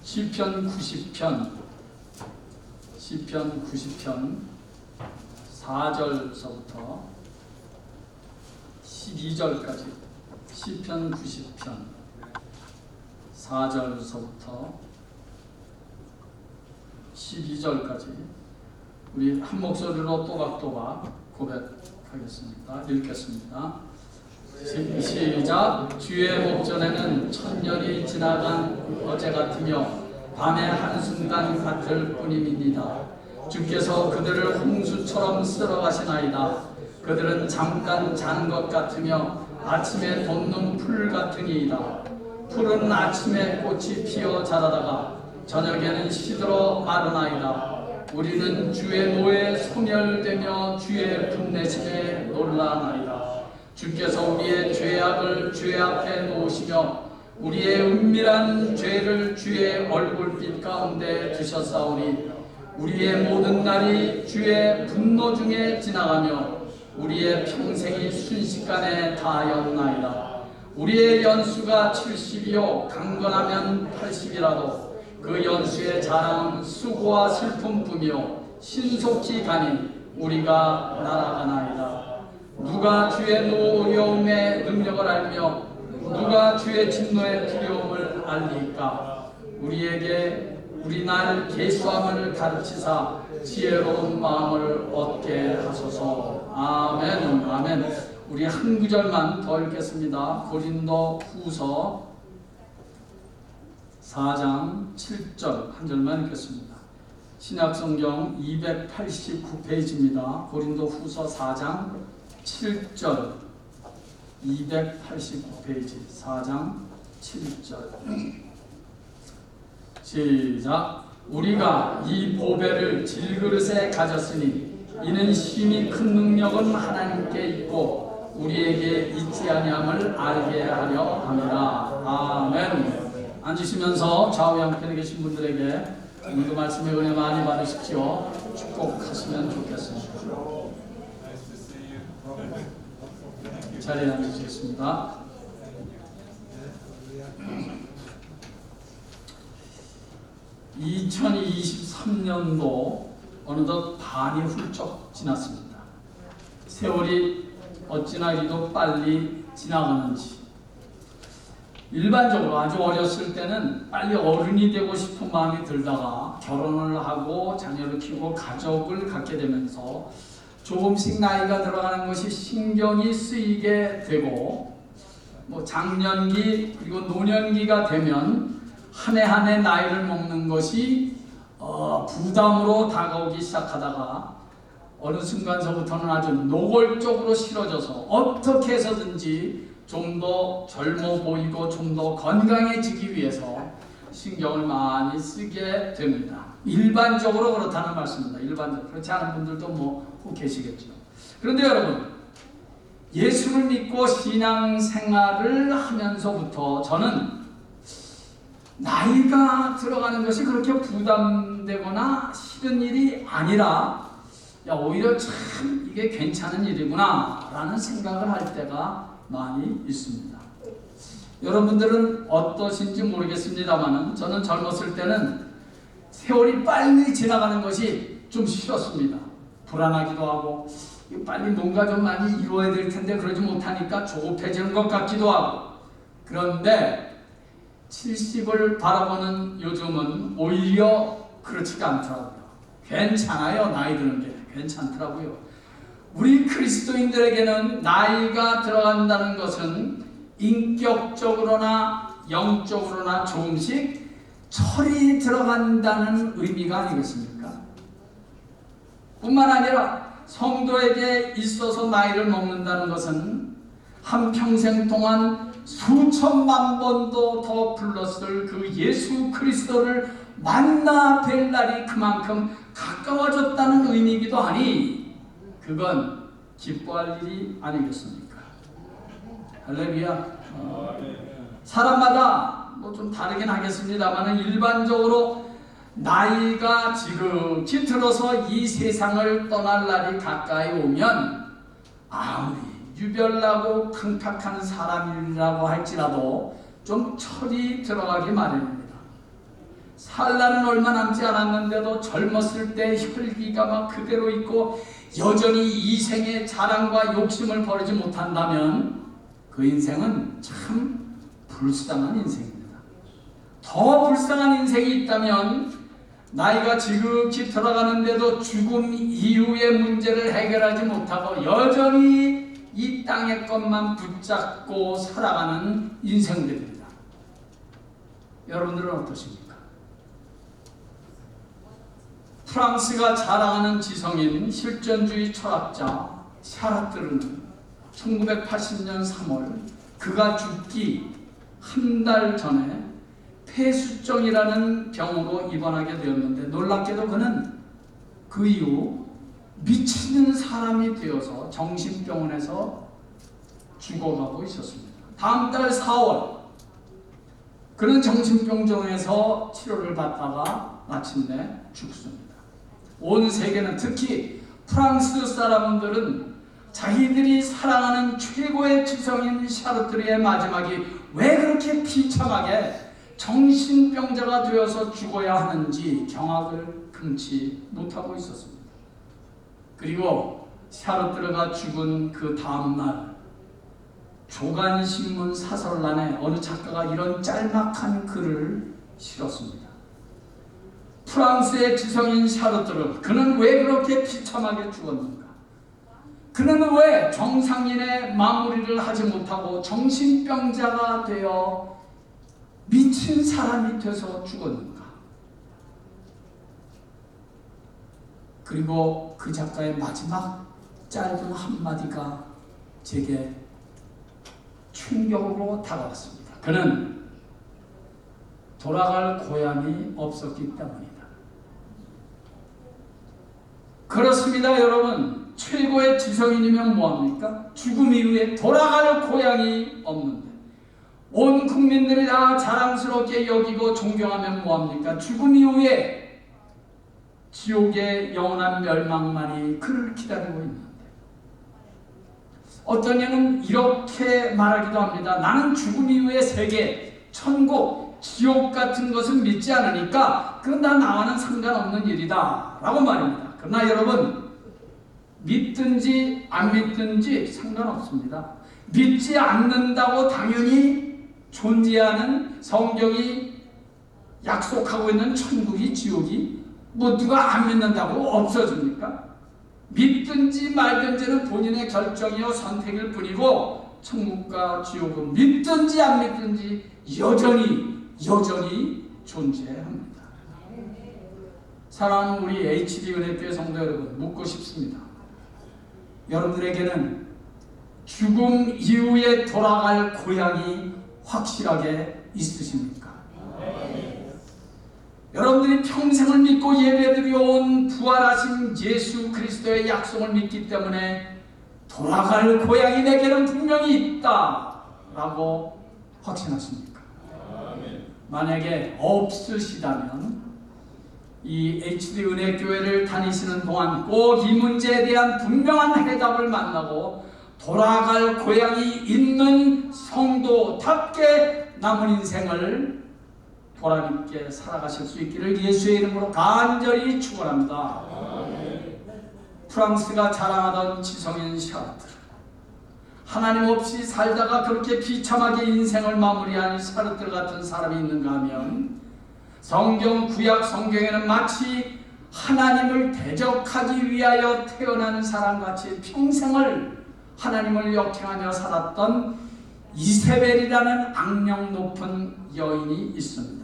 시편 90편 4절서부터 12절까지 시편 90편 4절서부터 12절까지 우리 한 목소리로 또박또박 고백하겠습니다. 읽겠습니다. 시작. 주의 목전에는 천년이 지나간 어제 같으며 밤의 한순간 같을 뿐입니다. 주께서 그들을 홍수처럼 쓸어가시나이다. 그들은 잠깐 잔 것 같으며 아침에 돋는 풀 같으니이다. 풀은 아침에 꽃이 피어 자라다가 저녁에는 시들어 마르나이다. 우리는 주의 노에 소멸되며 주의 분내심에 놀라나이다. 주께서 우리의 죄악을 죄 앞에 놓으시며 우리의 은밀한 죄를 주의 얼굴빛 가운데 두셨사오니 우리의 모든 날이 주의 분노 중에 지나가며 우리의 평생이 순식간에 다하였나이다. 우리의 연수가 70이요 강건하면 80이라도 그 연수의 자랑은 수고와 슬픔뿐이요 신속히 가니 우리가 날아가나이다. 누가 주의 노여움의 능력을 알며 누가 주의 진노의 두려움을 알리까? 우리 날 계수함을 가르치사 지혜로운 마음을 얻게 하소서. 아멘. 아멘. 우리 한 구절만 더 읽겠습니다. 고린도 후서 4장 7절 한 절만 읽겠습니다. 신약성경 289페이지입니다. 고린도 후서 4장 7절 289페이지 4장 7절 시작. 우리가 이 보배를 질그릇에 가졌으니 이는 심히 큰 능력은 하나님께 있고 우리에게 있지 아니함을 알게 하려 함이라. 아멘. 앉으시면서 좌우 양편에 계신 분들에게 오늘도 말씀의 은혜 많이 받으십시오. 축복하시면 좋겠습니다. 자리에 앉으시겠습니다. (2023년도) 어느덧 반이 훌쩍 지났습니다. 세월이 어찌나 이리도 빨리 지나가는지. 일반적으로 아주 어렸을 때는 빨리 어른이 되고 싶은 마음이 들다가 결혼을 하고 자녀를 키우고 가족을 갖게 되면서 조금씩 나이가 들어가는 것이 신경이 쓰이게 되고 장년기 그리고 노년기가 되면 한 해 한 해 나이를 먹는 것이 부담으로 다가오기 시작하다가 어느 순간서부터는 아주 노골적으로 싫어져서 어떻게 해서든지 좀 더 젊어 보이고 좀 더 건강해지기 위해서 신경을 많이 쓰게 됩니다. 일반적으로 그렇다는 말씀입니다. 일반적으로. 그렇지 않은 분들도 혹 계시겠죠. 그런데 여러분, 예수를 믿고 신앙생활을 하면서부터 저는 나이가 들어가는 것이 그렇게 부담되거나 싫은 일이 아니라 오히려 참 이게 괜찮은 일이구나 라는 생각을 할 때가 많이 있습니다. 여러분들은 어떠신지 모르겠습니다만 저는 젊었을 때는 세월이 빨리 지나가는 것이 좀 싫었습니다. 불안하기도 하고 빨리 뭔가 좀 많이 이루어야 될 텐데 그러지 못하니까 조급해지는 것 같기도 하고. 그런데 70을 바라보는 요즘은 오히려 그렇지가 않더라고요. 괜찮아요. 나이 드는 게 괜찮더라고요. 우리 그리스도인들에게는 나이가 들어간다는 것은 인격적으로나 영적으로나 조금씩 철이 들어간다는 의미가 아니겠습니까? 뿐만 아니라 성도에게 있어서 나이를 먹는다는 것은 한평생 동안 수천만 번도 더 불렀을 그 예수 그리스도를 만나 뵐 날이 그만큼 가까워졌다는 의미이기도 하니 그건 기뻐할 일이 아니겠습니까? 할렐루야. 사람마다 좀 다르긴 하겠습니다만 일반적으로 나이가 지극히 들어서 이 세상을 떠날 날이 가까이 오면 아무리 유별나고 강팍한 사람이라고 할지라도 좀 철이 들어가기 마련입니다. 살 날은 얼마 남지 않았는데도 젊었을 때 혈기가 막 그대로 있고 여전히 이생의 자랑과 욕심을 버리지 못한다면 그 인생은 참 불쌍한 인생입니다. 더 불쌍한 인생이 있다면 나이가 지극히 들어가는데도 죽음 이후의 문제를 해결하지 못하고 여전히 이 땅의 것만 붙잡고 살아가는 인생들입니다. 여러분들은 어떠십니까? 프랑스가 자랑하는 지성인 실존주의 철학자 샤르트르는 1980년 3월 그가 죽기 한 달 전에 폐수증이라는 병으로 입원하게 되었는데 놀랍게도 그는 그 이후 미치는 사람이 되어서 정신병원에서 죽어가고 있었습니다. 다음 달 4월 그는 정신병동에서 치료를 받다가 마침내 죽습니다. 온 세계는 특히 프랑스 사람들은 자기들이 사랑하는 최고의 지성인 샤르트르의 마지막이 왜 그렇게 비참하게 정신병자가 되어서 죽어야 하는지 경악을 금치 못하고 있었습니다. 그리고 샤르트르가 죽은 그 다음날 조간신문 사설란에 어느 작가가 이런 짤막한 글을 실었습니다. 프랑스의 지성인 샤르트르, 그는 왜 그렇게 비참하게 죽었는가? 그는 왜 정상인의 마무리를 하지 못하고 정신병자가 되어 미친 사람이 돼서 죽었는가? 그리고 그 작가의 마지막 짧은 한마디가 제게 충격으로 다가왔습니다. 그는 돌아갈 고향이 없었기 때문이다. 그렇습니다, 여러분. 최고의 지성인이면 뭐합니까? 죽음 이후에 돌아갈 고향이 없는데 온 국민들이 다 자랑스럽게 여기고 존경하면 뭐합니까? 죽음 이후에 지옥의 영원한 멸망만이 그를 기다리고 있는데 어떤 이는 이렇게 말하기도 합니다. 나는 죽음 이후의 세계, 천국, 지옥 같은 것은 믿지 않으니까 그건 다 나와는 상관없는 일이다 라고 말입니다. 그러나 여러분, 믿든지 안 믿든지 상관없습니다. 믿지 않는다고 당연히 존재하는 성경이 약속하고 있는 천국이 지옥이 뭐 누가 안 믿는다고 없어집니까? 믿든지 말든지는 본인의 결정이요 선택일 뿐이고 천국과 지옥은 믿든지 안 믿든지 여전히 존재합니다. 사랑하는 우리 HD 은혜교회 성도 여러분, 묻고 싶습니다. 여러분들에게는 죽음 이후에 돌아갈 고향이 확실하게 있으십니까? 여러분들이 평생을 믿고 예배드려온 부활하신 예수 그리스도의 약속을 믿기 때문에 돌아갈 고향이 내게는 분명히 있다라고 확신하십니까? 만약에 없으시다면 이 HD 은혜교회를 다니시는 동안 꼭 이 문제에 대한 분명한 해답을 만나고 돌아갈 고향이 있는 성도답게 남은 인생을 보람있게 살아가실 수 있기를 예수의 이름으로 간절히 축원합니다. 프랑스가 자랑하던 지성인 샤르트르, 하나님 없이 살다가 그렇게 비참하게 인생을 마무리한 샤르트르 같은 사람이 있는가 하면 성경 구약 성경에는 마치 하나님을 대적하기 위하여 태어난 사람같이 평생을 하나님을 역행하며 살았던 이세벨이라는 악명 높은 여인이 있습니다.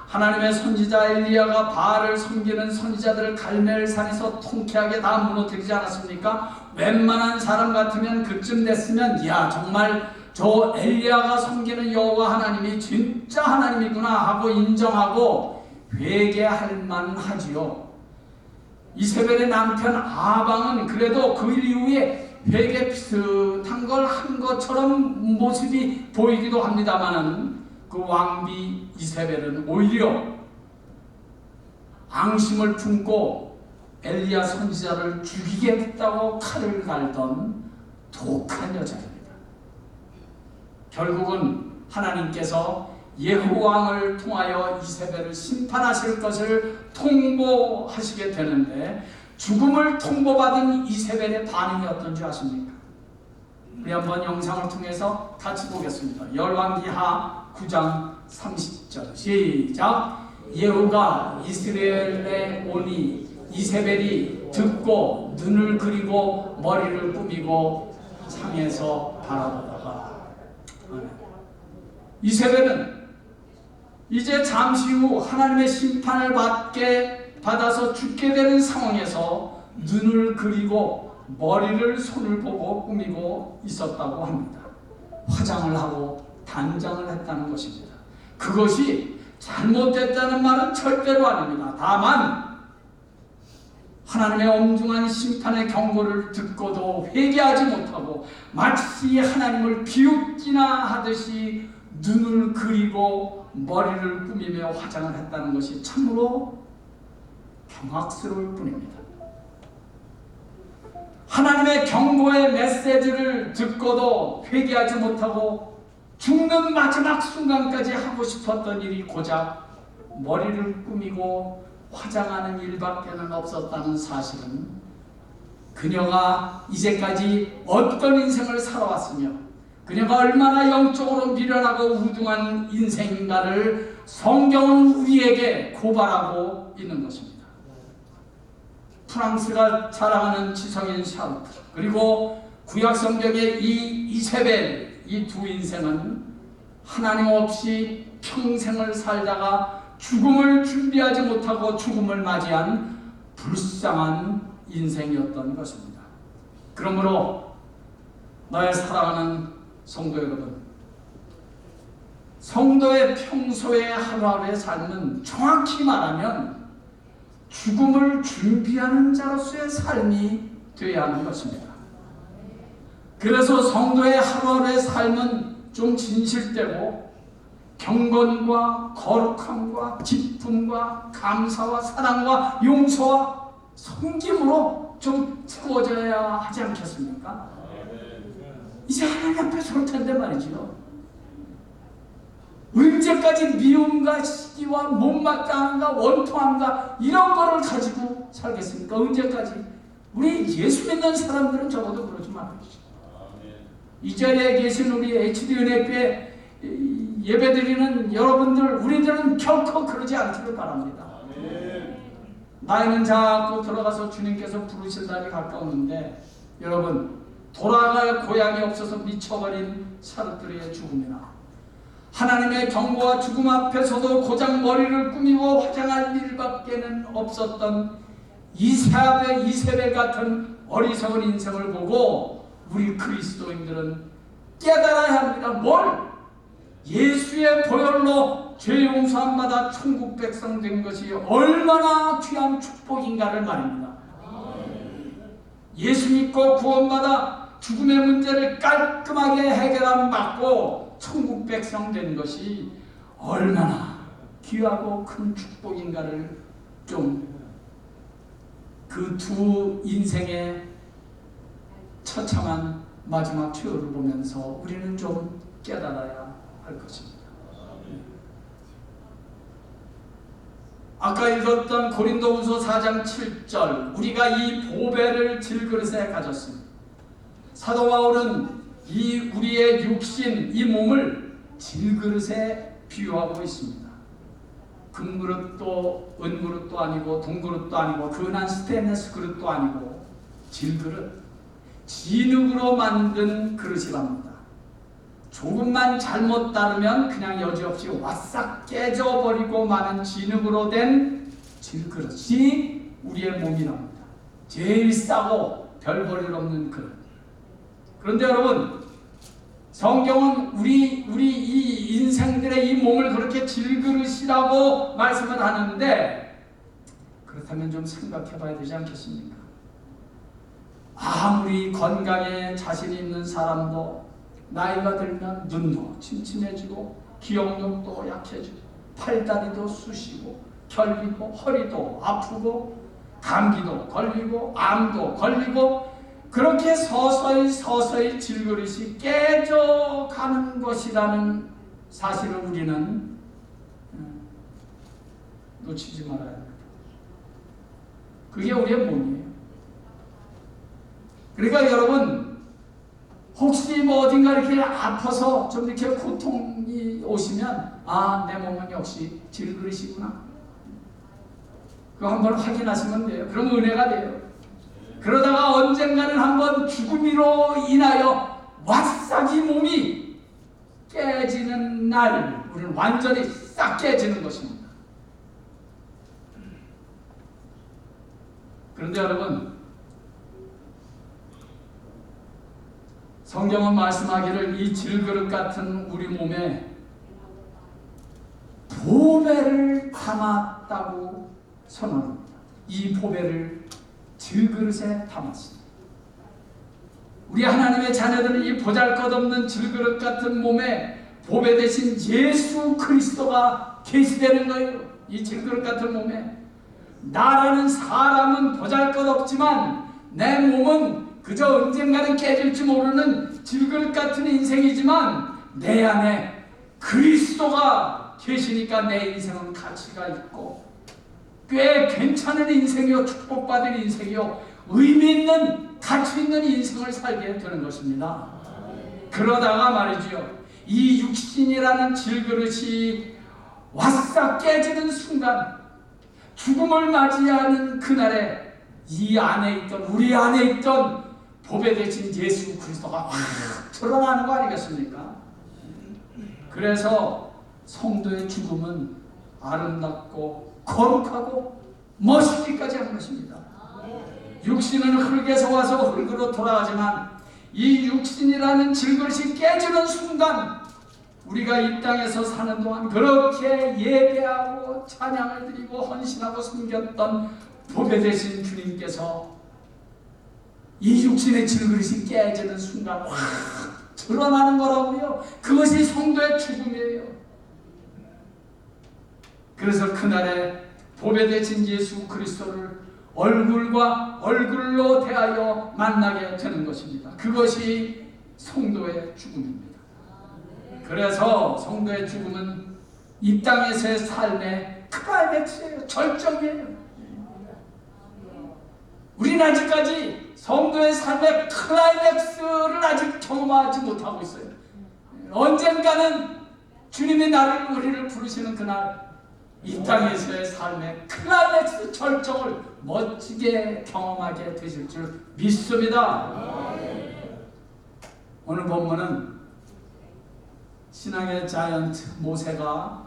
하나님의 선지자 엘리야가 바알을 섬기는 선지자들을 갈멜산에서 통쾌하게 다 무너뜨리지 않았습니까? 웬만한 사람 같으면 그쯤 됐으면 야 정말 저 엘리야가 섬기는 여호와 하나님이 진짜 하나님이구나 하고 인정하고 회개할 만하지요. 이세벨의 남편 아방은 그래도 그 이후에 회개 비슷한 걸 한 것처럼 모습이 보이기도 합니다마는 그 왕비 이세벨은 오히려 앙심을 품고 엘리야 선지자를 죽이겠다고 칼을 갈던 독한 여자입니다. 결국은 하나님께서 예후 왕을 통하여 이세벨을 심판하실 것을 통보하시게 되는데, 죽음을 통보받은 이세벨의 반응이 어떤지 아십니까? 우리 한번 영상을 통해서 같이 보겠습니다. 열왕기하 9장 30절 시작. 예후가 이스라엘에 오니 이세벨이 듣고 눈을 그리고 머리를 꾸미고 창에서 바라보다가, 이세벨은 이제 잠시 후 하나님의 심판을 받아서 죽게 되는 상황에서 눈을 그리고 머리를 손을 보고 꾸미고 있었다고 합니다. 화장을 하고 단장을 했다는 것입니다. 그것이 잘못됐다는 말은 절대로 아닙니다. 다만 하나님의 엄중한 심판의 경고를 듣고도 회개하지 못하고 마치 하나님을 비웃기나 하듯이 눈을 그리고 머리를 꾸미며 화장을 했다는 것이 참으로 경악스러울 뿐입니다. 하나님의 경고의 메시지를 듣고도 회개하지 못하고 죽는 마지막 순간까지 하고 싶었던 일이 고작 머리를 꾸미고 화장하는 일밖에는 없었다는 사실은, 그녀가 이제까지 어떤 인생을 살아왔으며 그녀가 얼마나 영적으로 미련하고 우둔한 인생인가를 성경은 우리에게 고발하고 있는 것입니다. 프랑스가 자랑하는 지성인 샤르트, 그리고 구약 성경의 이 이세벨, 이 두 인생은 하나님 없이 평생을 살다가 죽음을 준비하지 못하고 죽음을 맞이한 불쌍한 인생이었던 것입니다. 그러므로 나의 사랑하는 성도 여러분, 성도의 평소의 하루하루의 삶은 정확히 말하면 죽음을 준비하는 자로서의 삶이 되어야 하는 것입니다. 그래서 성도의 하루하루의 삶은 좀 진실되고 경건과 거룩함과 기쁨과 감사와 사랑과 용서와 섬김으로 좀 채워져야 하지 않겠습니까? 이제 하나님 앞에 설 텐데 말이죠. 언제까지 미움과 시기와 못마땅함과 원통함과 이런 거를 가지고 살겠습니까? 언제까지? 우리 예수 믿는 사람들은 적어도 그러지 말아주시죠. 이 자리에 계신 우리 HD 은혜교회 예배드리는 여러분들, 우리들은 결코 그러지 않기를 바랍니다. 나이는 자꾸 들어가서 주님께서 부르실 날이 가까웠는데, 여러분, 돌아갈 고향이 없어서 미쳐버린 샤르트르의 죽음이나 하나님의 경고와 죽음 앞에서도 고작 머리를 꾸미고 화장할 일밖에는 없었던 이세벨 같은 어리석은 인생을 보고 우리 그리스도인들은 깨달아야 합니다. 뭘? 예수의 보혈로 죄 용서함 받아 천국 백성 된 것이 얼마나 귀한 축복인가를 말입니다. 예수 믿고 구원받아 죽음의 문제를 깔끔하게 해결함 받고 천국 백성 된 것이 얼마나 귀하고 큰 축복인가를 좀 그 두 인생의 처참한 마지막 최후를 보면서 우리는 좀 깨달아야 할 것입니다. 아까 읽었던 고린도후서 4장 7절, 우리가 이 보배를 질그릇에 가졌습니다. 사도 바울은 이 우리의 육신, 이 몸을 질그릇에 비유하고 있습니다. 금그릇도 은그릇도 아니고 동그릇도 아니고 근한 스테인리스 그릇도 아니고 질그릇, 진흙으로 만든 그릇이랍니다. 조금만 잘못 다르면 그냥 여지없이 와싹 깨져버리고 마는 진흙으로 된 질그릇이 우리의 몸이랍니다. 제일 싸고 별 볼일 없는 그릇. 그런데 여러분, 성경은 우리 이 인생들의 이 몸을 그렇게 질그릇이라고 말씀을 하는데, 그렇다면 좀 생각해 봐야 되지 않겠습니까? 아무리 건강에 자신이 있는 사람도 나이가 들면 눈도 침침해지고 기억력도 약해지고 팔다리도 쑤시고 결리고 허리도 아프고 감기도 걸리고 암도 걸리고, 그렇게 서서히 질그릇이 깨져가는 것이라는 사실은 우리는 놓치지 말아야 합니다. 그게 우리의 몸이에요. 그러니까 여러분, 혹시 뭐 어딘가 이렇게 아파서 좀 이렇게 고통이 오시면, 아, 내 몸은 역시 질그릇이구나. 그거 한번 확인하시면 돼요. 그럼 은혜가 돼요. 그러다가 언젠가는 한번 죽음으로 인하여 와싹이 몸이 깨지는 날, 우리는 완전히 싹 깨지는 것입니다. 그런데 여러분, 성경은 말씀하기를 이 질그릇 같은 우리 몸에 보배를 담았다고 선언합니다. 이 보배를 질그릇에 담았습니다. 우리 하나님의 자녀들은 이 보잘것없는 질그릇 같은 몸에 보배 대신 예수 그리스도가 계시되는 거예요. 이 질그릇 같은 몸에 나라는 사람은 보잘것없지만 내 몸은 그저 언젠가는 깨질지 모르는 질그릇 같은 인생이지만 내 안에 그리스도가 계시니까 내 인생은 가치가 있고 꽤 괜찮은 인생이요, 축복받은 인생이요, 의미 있는 가치 있는 인생을 살게 되는 것입니다. 그러다가 말이죠, 이 육신이라는 질그릇이 와싹 깨지는 순간, 죽음을 맞이하는 그날에 이 안에 있던, 우리 안에 있던 보배 대신 예수 그리스도가 확 드러나는 거 아니겠습니까? 그래서 성도의 죽음은 아름답고 거룩하고 멋있기까지 하는 것입니다. 육신은 흙에서 와서 흙으로 돌아가지만 이 육신이라는 질그릇이 깨지는 순간 우리가 이 땅에서 사는 동안 그렇게 예배하고 찬양을 드리고 헌신하고 섬겼던 보배 되신 주님께서 이 육신의 질그릇이 깨지는 순간 확 드러나는 거라고요. 그것이 성도의 죽음이에요. 그래서 그날에 보배 되신 예수 그리스도를 얼굴과 얼굴로 대하여 만나게 되는 것입니다. 그것이 성도의 죽음입니다. 그래서 성도의 죽음은 이 땅에서의 삶의 클라이맥스예요. 절정이에요. 우리는 아직까지 성도의 삶의 클라이맥스를 아직 경험하지 못하고 있어요. 언젠가는 주님이 우리를 부르시는 그날 이 땅에서의 삶의 클라이맥스 절정을 멋지게 경험하게 되실 줄 믿습니다. 오늘 본문은 신앙의 자이언트 모세가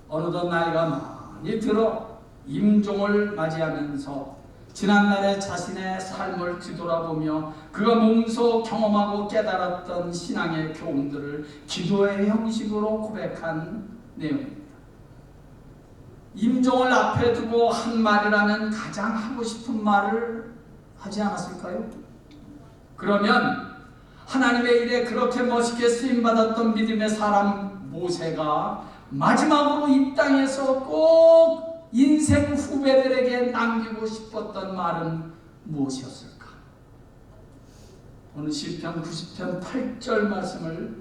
어느덧 나이가 많이 들어 임종을 맞이하면서 지난날의 자신의 삶을 뒤돌아보며 그가 몸소 경험하고 깨달았던 신앙의 교훈들을 기도의 형식으로 고백한 내용입니다. 임종을 앞에 두고 한 말이라면 가장 하고 싶은 말을 하지 않았을까요? 그러면 하나님의 일에 그렇게 멋있게 쓰임받았던 믿음의 사람 모세가 마지막으로 이 땅에서 꼭 인생 후배들에게 남기고 싶었던 말은 무엇이었을까? 오늘 시편 90편 8절 말씀을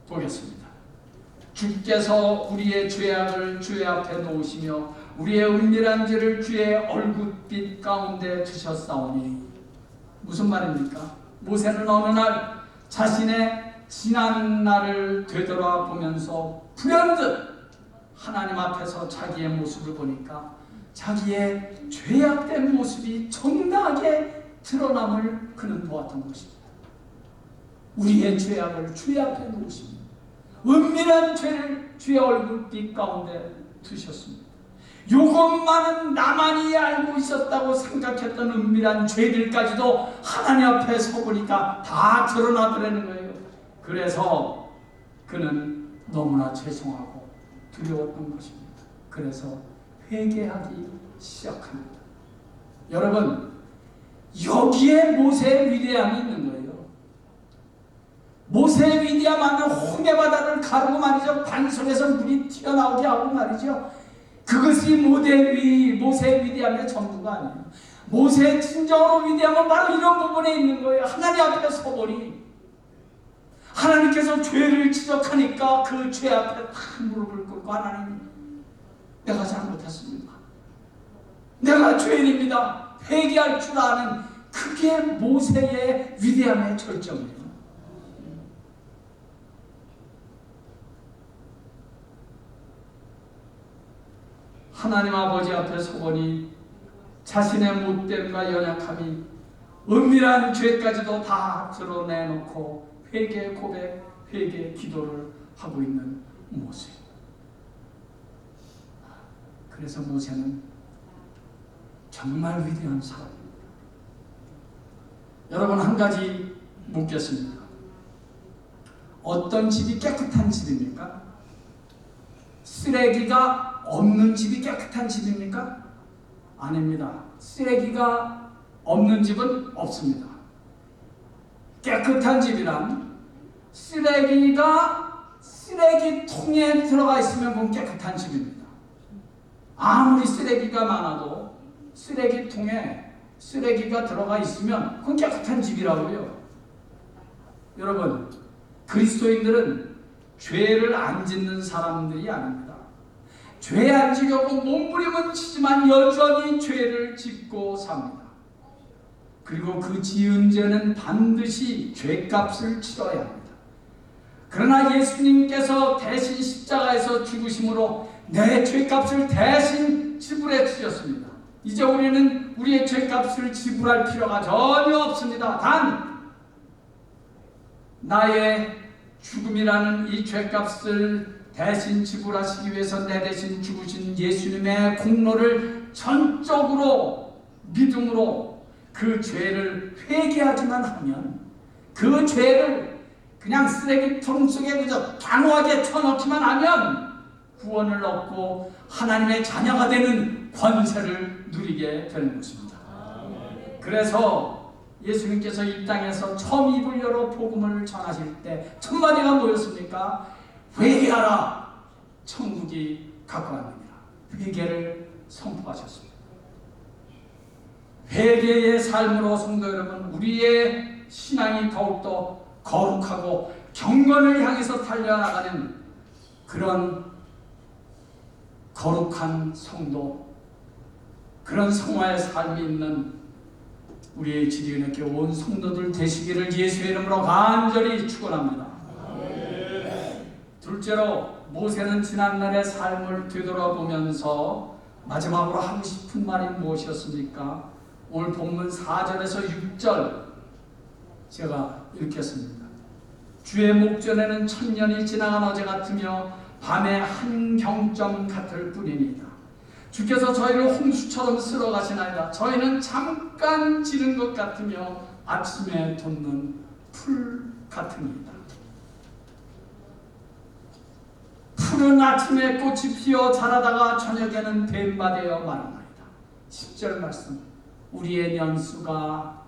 보겠습니다. 주께서 우리의 죄악을 주의 앞에 놓으시며 우리의 은밀한 죄를 주의 얼굴빛 가운데 두셨사오니. 무슨 말입니까? 모세는 어느 날 자신의 지난 날을 되돌아보면서 불현듯 하나님 앞에서 자기의 모습을 보니까 자기의 죄악된 모습이 정당하게 드러남을 그는 보았던 것입니다. 우리의 죄악을 주의 앞에 놓으십니다. 은밀한 죄를 주의 얼굴빛 가운데 두셨습니다. 이것만은 나만이 알고 있었다고 생각했던 은밀한 죄들까지도 하나님 앞에 서보니까 다 드러나더라는 거예요. 그래서 그는 너무나 죄송하고 두려웠던 것입니다. 그래서 회개하기 시작합니다. 여러분, 여기에 모세의 위대함이 있는 거예요. 모세의 위대함은 홍해 바다를 가르고 말이죠. 반석에서 물이 튀어나오게 하고 말이죠. 그것이 모세의 위대함의 전부가 아니에요. 모세의 진정으로 위대함은 바로 이런 부분에 있는 거예요. 하나님 앞에 서보니 하나님께서 죄를 지적하니까 그 죄 앞에 다 무릎을 꿇고 하나님, 내가 잘못했습니다. 내가 죄인입니다. 회개할 줄 아는, 그게 모세의 위대함의 절정이에요. 하나님 아버지 앞에 서보니 자신의 못됨과 연약함이, 은밀한 죄까지도 다 드러내놓고 회개 고백, 회개 기도를 하고 있는 모세. 그래서 모세는 정말 위대한 사람입니다. 여러분, 한 가지 묻겠습니다. 어떤 집이 깨끗한 집입니까? 쓰레기가 없는 집이 깨끗한 집입니까? 아닙니다. 쓰레기가 없는 집은 없습니다. 깨끗한 집이란 쓰레기가 쓰레기통에 들어가 있으면 그건 깨끗한 집입니다. 아무리 쓰레기가 많아도 쓰레기통에 쓰레기가 들어가 있으면 그건 깨끗한 집이라고요. 여러분, 그리스도인들은 죄를 안 짓는 사람들이 아닙니다. 죄 안 지려고 몸부림은 치지만 여전히 죄를 짓고 삽니다. 그리고 그 지은 죄는 반드시 죄값을 치러야 합니다. 그러나 예수님께서 대신 십자가에서 죽으심으로 내 죄값을 대신 지불해 주셨습니다. 이제 우리는 우리의 죄값을 지불할 필요가 전혀 없습니다. 단 나의 죽음이라는 이 죄값을 대신 지불하시기 위해서 내 대신 죽으신 예수님의 공로를 전적으로 믿음으로 그 죄를 회개하기만 하면, 그 죄를 그냥 쓰레기통 속에 그저 단호하게 쳐넣기만 하면 구원을 얻고 하나님의 자녀가 되는 권세를 누리게 되는 것입니다. 그래서 예수님께서 이 땅에서 처음 입을 열어 복음을 전하실 때 첫 마디가 뭐였습니까? 회개하라, 천국이 가까웠느니라. 회개를 선포하셨습니다. 회개의 삶으로 성도 여러분, 우리의 신앙이 더욱더 거룩하고 경건을 향해서 달려나가는 그런 거룩한 성도, 그런 성화의 삶이 있는 우리의 지리은혜교회 온 성도들 되시기를 예수의 이름으로 간절히 축원합니다. 둘째로, 모세는 지난날의 삶을 되돌아보면서 마지막으로 하고 싶은 말이 무엇이었습니까? 오늘 본문 4절에서 6절 제가 읽겠습니다. 주의 목전에는 천년이 지나간 어제 같으며 밤의 한 경점 같을 뿐이니이다. 주께서 저희를 홍수처럼 쓸어가시나이다. 저희는 잠깐 지는 것 같으며 아침에 돋는 풀 같으니이다. 푸른 아침에 꽃이 피어 자라다가 저녁에는 뱀바되어 마르나이다. 10절 말씀, 우리의 년수가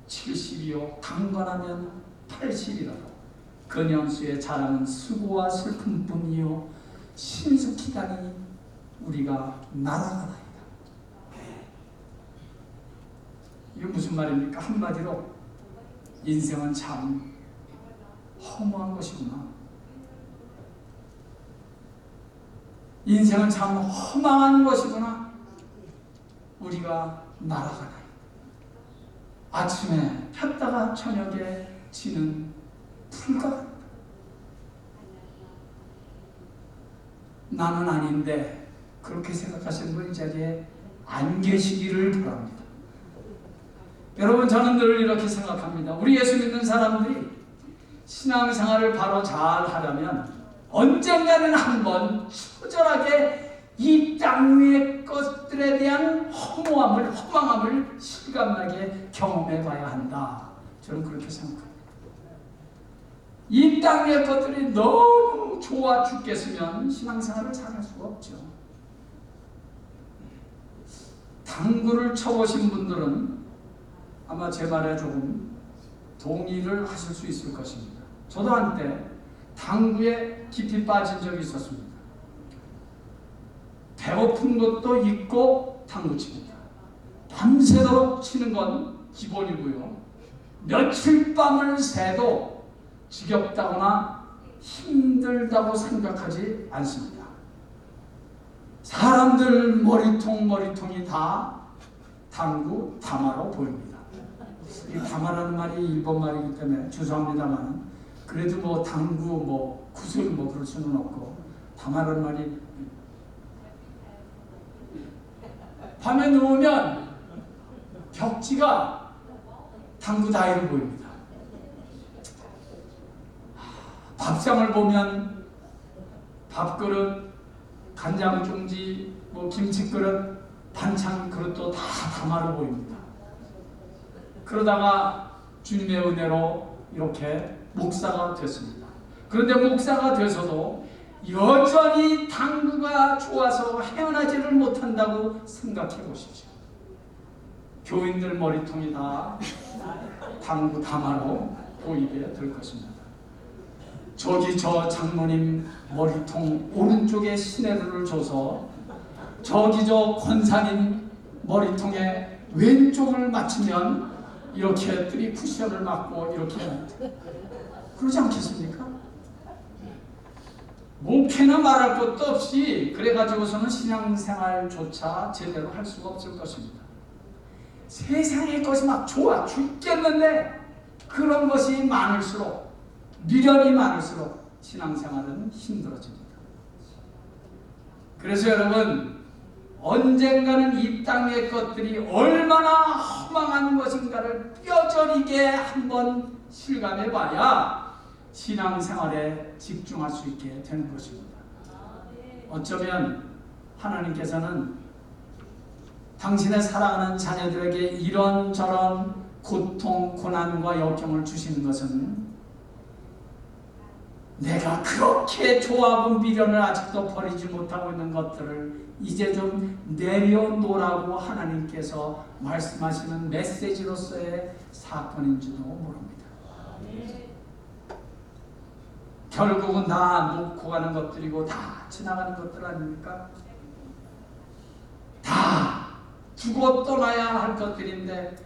70이요 강건하면 80이라도 그 년수의 자랑은 수고와 슬픔뿐이요 신속히다니 우리가 날아가나이다. 이게 무슨 말입니까? 한마디로 인생은 참 허무한 것이구나. 인생은 참 허망한 것이구나. 우리가 날아가나이다. 아침에 폈다가 저녁에 지는 풀과 같다. 나는 아닌데 그렇게 생각하시는 분 이 자리에 안 계시기를 바랍니다. 여러분, 저는 늘 이렇게 생각합니다. 우리 예수 믿는 사람들이 신앙생활을 바로 잘 하려면 언젠가는 한번 처절하게 이 땅 위의 것들에 대한 허무함을, 허망함을 실감나게 경험해 봐야 한다. 저는 그렇게 생각합니다. 이 땅 위의 것들이 너무 좋아 죽겠으면 신앙생활을 잘할 수가 없죠. 당구를 쳐보신 분들은 아마 제 말에 조금 동의를 하실 수 있을 것입니다. 저도 한때 당구에 깊이 빠진 적이 있었습니다. 배고픈 것도 있고 당구 칩니다. 밤새도록 치는 건 기본이고요. 며칠 밤을 새도 지겹다거나 힘들다고 생각하지 않습니다. 사람들 머리통이 다 당구, 다마로 보입니다. 이 다마라는 말이 일본 말이기 때문에 죄송합니다만 그래도 뭐 당구, 뭐 구슬 뭐 그럴 수는 없고 다마라는 말이 밤에 누우면 벽지가 당구 다이로 보입니다. 밥상을 보면 밥그릇, 간장 종지, 뭐 김치 그릇, 반찬 그릇도 다 다마로 보입니다. 그러다가 주님의 은혜로 이렇게 목사가 됐습니다. 그런데 목사가 돼서도 여전히 당구가 좋아서 헤어나지를 못한다고 생각해 보십시오. 교인들 머리통이 다 당구 다마로 보이게 될 것입니다. 저기 저 장로님 머리통 오른쪽에 시내를 줘서 저기 저 권사님 머리통에 왼쪽을 맞추면 이렇게 뜰이 쿠션을 맞고 이렇게 그러지 않겠습니까? 목회나 말할 것도 없이 그래가지고서는 신앙생활조차 제대로 할 수가 없을 것입니다. 세상의 것이 막 좋아 죽겠는데 그런 것이 많을수록 미련이 많을수록 신앙생활은 힘들어집니다. 그래서 여러분 언젠가는 이 땅의 것들이 얼마나 허망한 것인가를 뼈저리게 한번 실감해 봐야 신앙생활에 집중할 수 있게 되는 것입니다. 어쩌면 하나님께서는 당신의 사랑하는 자녀들에게 이런저런 고통, 고난과 역경을 주시는 것은 내가 그렇게 좋아하고 미련을 아직도 버리지 못하고 있는 것들을 이제 좀 내려놓으라고 하나님께서 말씀하시는 메시지로서의 사건인지도 모릅니다. 결국은 다 놓고 가는 것들이고 다 지나가는 것들 아닙니까? 다 두고 떠나야 할 것들인데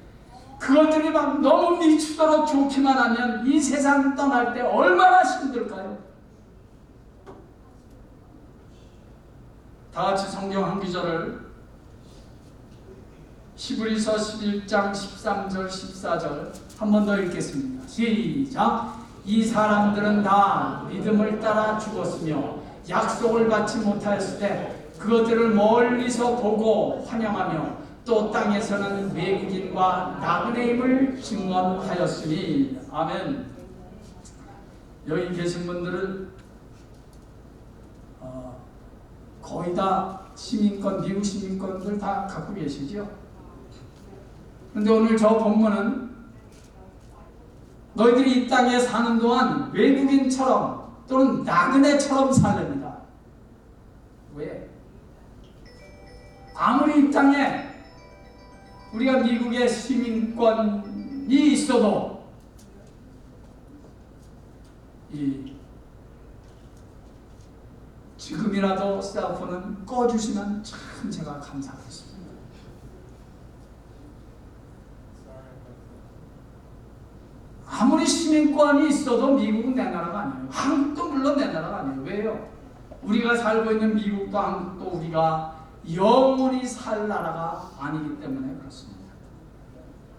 그것들이 막 너무 미치도록 좋기만 하면 이 세상 떠날 때 얼마나 힘들까요? 다 같이 성경 한 구절을 히브리서 11장 13절 14절 한 번 더 읽겠습니다. 시작! 이 사람들은 다 믿음을 따라 죽었으며 약속을 받지 못하였을 때 그것들을 멀리서 보고 환영하며 또 땅에서는 외국인과 나그네임을 증언하였으니 아멘. 여기 계신 분들은 거의 다 시민권, 미국 시민권들 다 갖고 계시죠? 그런데 오늘 저 본문은 너희들이 이 땅에 사는 동안 외국인처럼 또는 나그네처럼 살랍니다. 왜? 아무리 이 땅에 우리가 미국의 시민권이 있어도 지금이라도 셀폰은 꺼주시면 참 제가 감사하겠습니다. 아무리 시민권이 있어도 미국은 내 나라가 아니에요. 한국도 물론 내 나라가 아니에요. 왜요? 우리가 살고 있는 미국도 한국도 우리가 영원히 살 나라가 아니기 때문에 그렇습니다.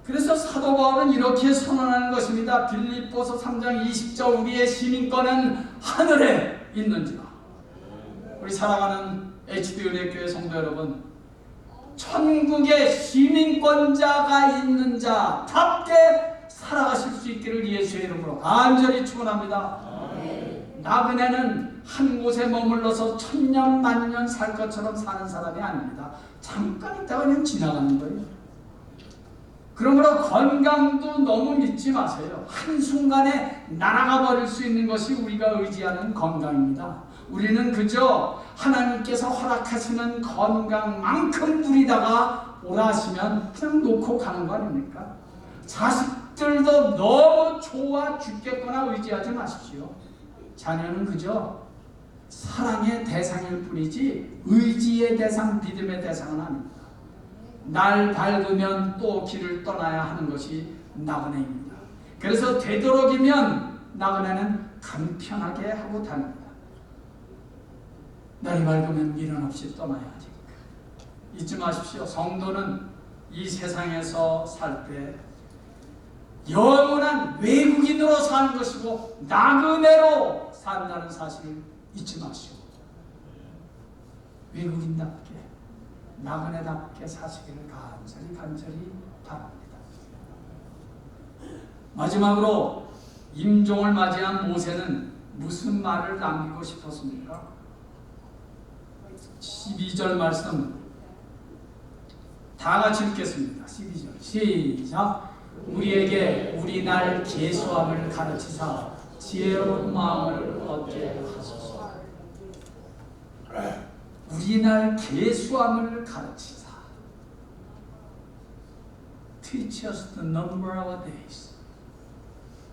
그래서 사도 바울은 이렇게 선언하는 것입니다. 빌립보서 3장 20절 우리의 시민권은 하늘에 있는지라. 우리 사랑하는 HD 은혜교회 성도 여러분, 천국의 시민권자가 있는 자답게 살아가실 수 있기를 예수의 이름으로 간절히 축원합니다. 나그네는 한 곳에 머물러서 천년 만년 살 것처럼 사는 사람이 아닙니다. 잠깐 있다가 그냥 지나가는 거예요. 그러므로 건강도 너무 믿지 마세요. 한순간에 날아가 버릴 수 있는 것이 우리가 의지하는 건강입니다. 우리는 그저 하나님께서 허락하시는 건강만큼 누리다가 오라 하시면 그냥 놓고 가는 거 아닙니까? 자식들도 너무 좋아 죽겠거나 의지하지 마십시오. 자녀는 그저 사랑의 대상일 뿐이지 의지의 대상, 믿음의 대상은 아닙니다. 날 밝으면 또 길을 떠나야 하는 것이 나그네입니다. 그래서 되도록이면 나그네는 간편하게 하고 다닙니다. 날이 밝으면 미련 없이 떠나야지. 잊지 마십시오. 성도는 이 세상에서 살 때 영원한 외국인으로 사는 것이고 나그네로 산다는 사실을 잊지 마시오. 외국인답게 나그네답게 사시기를 간절히 바랍니다. 마지막으로 임종을 맞이한 모세는 무슨 말을 남기고 싶었습니까? 12절 말씀 다 같이 읽겠습니다. 12절 시작. 우리에게 우리 날 계수함을 가르치사 지혜로운 마음을 얻게 하소서. 우리 날 계수함을 가르치사. Teach us the number of our days.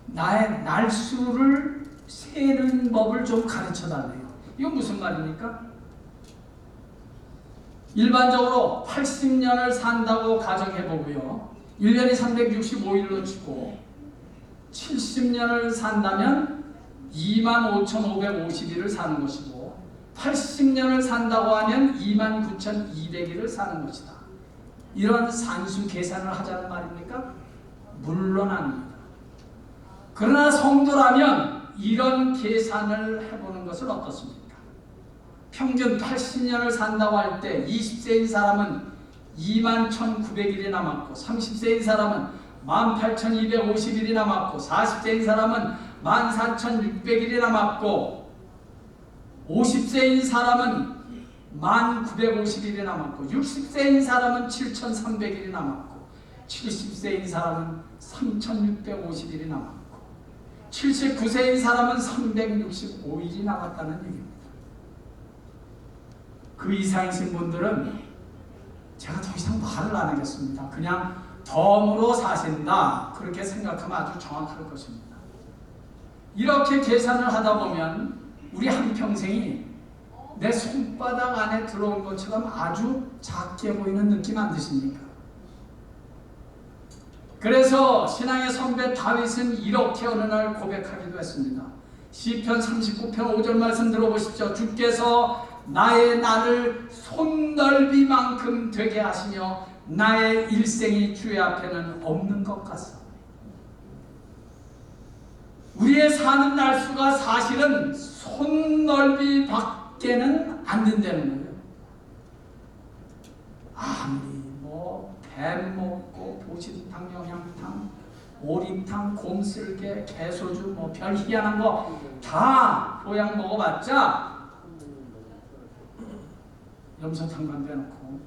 나의 날수를 세는 법을 좀 가르쳐달래요. 이건 무슨 말입니까? 일반적으로 80년을 산다고 가정해보고요. 1년이 365일로 치고 70년을 산다면 25,550일을 사는 것이고 80년을 산다고 하면 29,200일을 사는 것이다. 이런 산수 계산을 하자는 말입니까? 물론 아닙니다. 그러나 성도라면 이런 계산을 해보는 것은 어떻습니까? 평균 80년을 산다고 할 때 20세인 사람은 21,900일이 남았고 30세인 사람은 18,250일이 남았고 40세인 사람은 14,600일이 남았고 50세인 사람은 1,950일이 남았고 60세인 사람은 7,300일이 남았고 70세인 사람은 3,650일이 남았고 79세인 사람은 365일이 남았다는 얘기입니다. 그 이상이신 분들은 제가 더 이상 말을 안 하겠습니다. 그냥 덤으로 사신다 그렇게 생각하면 아주 정확할 것입니다. 이렇게 계산을 하다 보면 우리 한평생이 내 손바닥 안에 들어온 것처럼 아주 작게 보이는 느낌 안 드십니까? 그래서 신앙의 선배 다윗은 이렇게 어느 날 고백하기도 했습니다. 시편 39편 5절 말씀 들어보십시오. 주께서 나의 날을 손넓이만큼 되게 하시며 나의 일생이 주의 앞에는 없는 것 같습니다. 우리의 사는 날수가 사실은 손넓이 밖에는 안 된다는 거예요. 아무리 뱀 먹고 보신탕, 영양탕, 오림탕, 곰슬개, 개소주, 별 희한한 거 다 보양 먹어봤자 염소탕만 빼놓고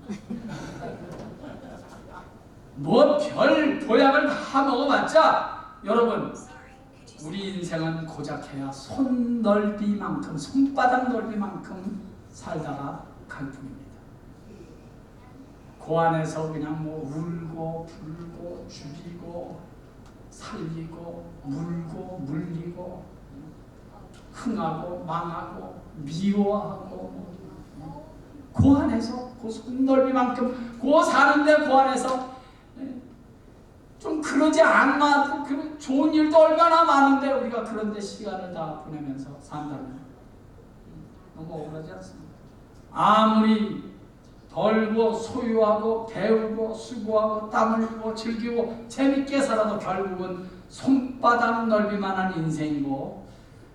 별 보약을 다 먹어봤자 여러분 우리 인생은 고작해야 손 넓이만큼 손바닥 넓이만큼 살다가 갈 뿐입니다. 그 안에서 그냥 울고 불고 죽이고 살리고 물고 물리고 흥하고 망하고 미워하고 그 안에서 그 손넓이만큼 그 사는데 그 안에서 좀 그러지 않아도 그 좋은 일도 얼마나 많은데 우리가 그런데 시간을 다 보내면서 산다면 너무 억울하지 않습니까? 아무리 벌고 소유하고 배우고 수고하고 땀 흘리고 즐기고 재밌게 살아도 결국은 손바닥 넓이만한 인생이고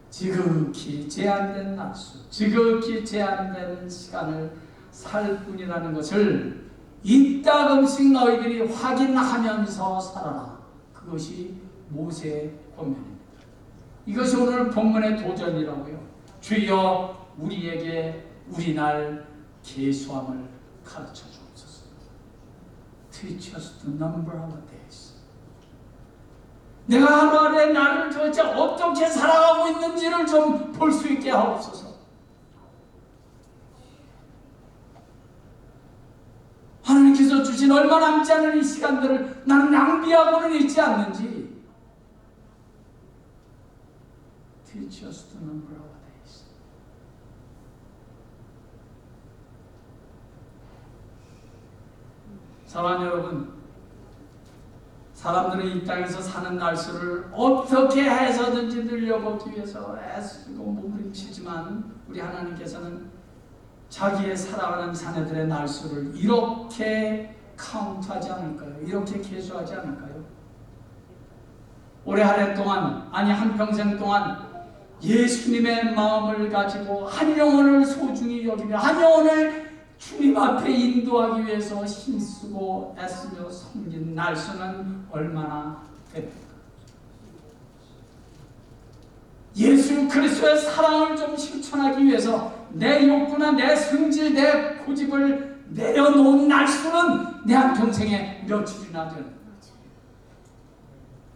지극히 제한된 날수, 지극히 제한된 시간을 살 뿐이라는 것을 이따금씩 너희들이 확인하면서 살아라. 그것이 모세의 권면입니다. 이것이 오늘 본문의 도전이라고요. 주여 우리에게 우리 날 계수함을 가르쳐 주옵소서. Teach us the number of days. 내가 하루하루의 나를 도대체 어떻게 살아가고 있는지를 좀 볼 수 있게 하옵소서. 하나님께서 주신 얼마 남지 않은 이 시간들을 나는 낭비하고는 있지 않는지. Teach us the number of days. 사랑하는 여러분, 사람들은 이 땅에서 사는 날수를 어떻게 해서든지 늘려보기 위해서 애쓰고 몸부림치지만 우리 하나님께서는 자기의 살아가는 자녀들의 날수를 이렇게 카운트하지 않을까요? 이렇게 계수하지 않을까요? 올해 한 해 동안, 아니 한평생 동안 예수님의 마음을 가지고 한 영혼을 소중히 여기며 한 영혼을 주님 앞에 인도하기 위해서 힘쓰고 애쓰며 섬긴 날수는 얼마나 됩니까? 예수 그리스도의 사랑을 좀 실천하기 위해서 내 욕구나 내 성질, 내 고집을 내려놓은 날수는 내 한평생에 며칠이나 되는 거예요.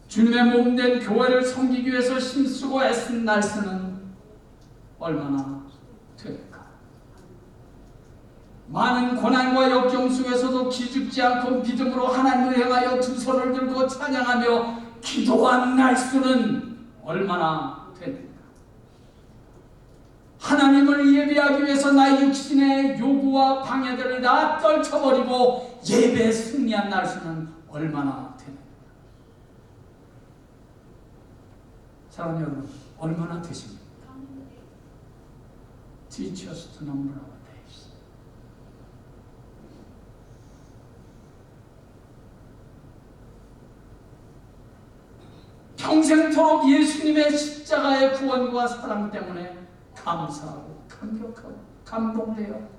주님의 몸된 교회를 섬기기 위해서 힘쓰고 애쓴 날수는 얼마나 될까? 많은 고난과 역경 속에서도 기죽지 않고 믿음으로 하나님을 향하여 두 손을 들고 찬양하며 기도한 날수는 얼마나 됩니까? 하나님을 예배하기 위해서 나의 육신의 요구와 방해들을 다 떨쳐버리고 예배에 승리한 날수는 얼마나 됩니까? 사랑하는 여러분, 얼마나 되십니까? Teach us to number our days. 평생토록 예수님의 십자가의 구원과 사랑 때문에 감사하고 감격하고 감동되어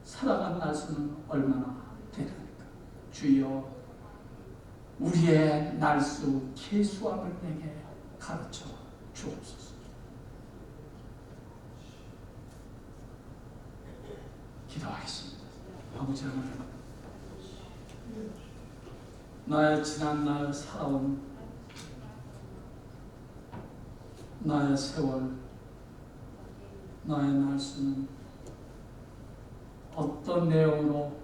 살아간 날수는 얼마나 되십니까? 주여, 우리의 날수 계수함을 내게 가르쳐 주옵소서. 기도하겠습니다. 아버지 하나님, 나의 지난날 살아온 나의 세월, 나의 날수는 어떤 내용으로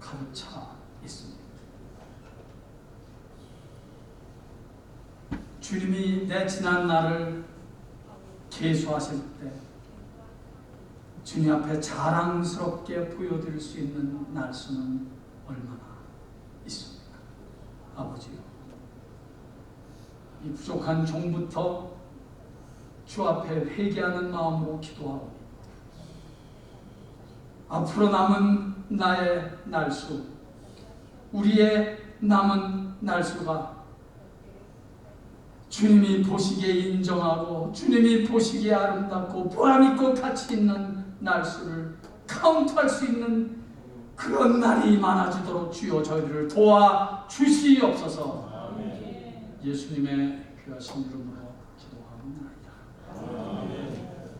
가득 차 있습니까? 주님이 내 지난 날을 계수하실 때 주님 앞에 자랑스럽게 보여드릴 수 있는 날수는 얼마나 있습니까? 아버지요, 이 부족한 종부터 주 앞에 회개하는 마음으로 기도하오니 앞으로 남은 나의 날수, 우리의 남은 날수가 주님이 보시기에 인정하고 주님이 보시기에 아름답고 보람있고 가치 있는 날수를 카운트할 수 있는 그런 날이 많아지도록 주여 저희를 도와주시옵소서. 예수님의 귀하신 이름으로